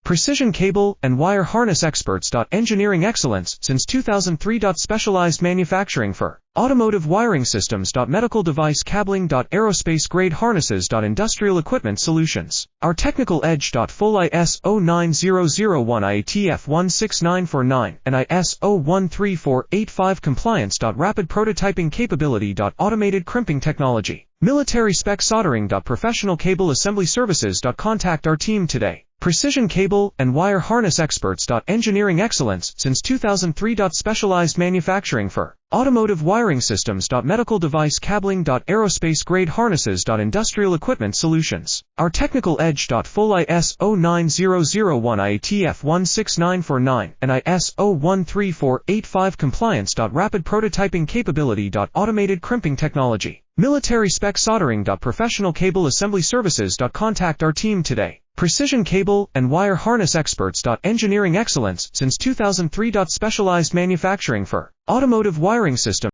Precision cable and wire harness experts. Engineering excellence since 2003. Specialized manufacturing for automotive wiring systems. Medical device cabling. Aerospace grade harnesses. Industrial equipment solutions. Our technical edge. Full ISO 9001 IATF 16949 and ISO 13485 compliance. Rapid prototyping capability. Automated crimping technology. Military spec soldering. Professional cable assembly services. Contact our team today. Precision cable and wire harness experts. Engineering excellence since 2003. Specialized manufacturing for automotive wiring systems. Medical device cabling. Aerospace grade harnesses. Industrial equipment solutions. Our technical edge. Full ISO 9001 IATF 16949 and ISO 13485 compliance. Rapid prototyping capability. Automated crimping technology. Military spec soldering. Professional cable assembly services. Contact our team today. Precision cable and wire harness experts. Engineering excellence since 2003. Specialized manufacturing for automotive wiring systems.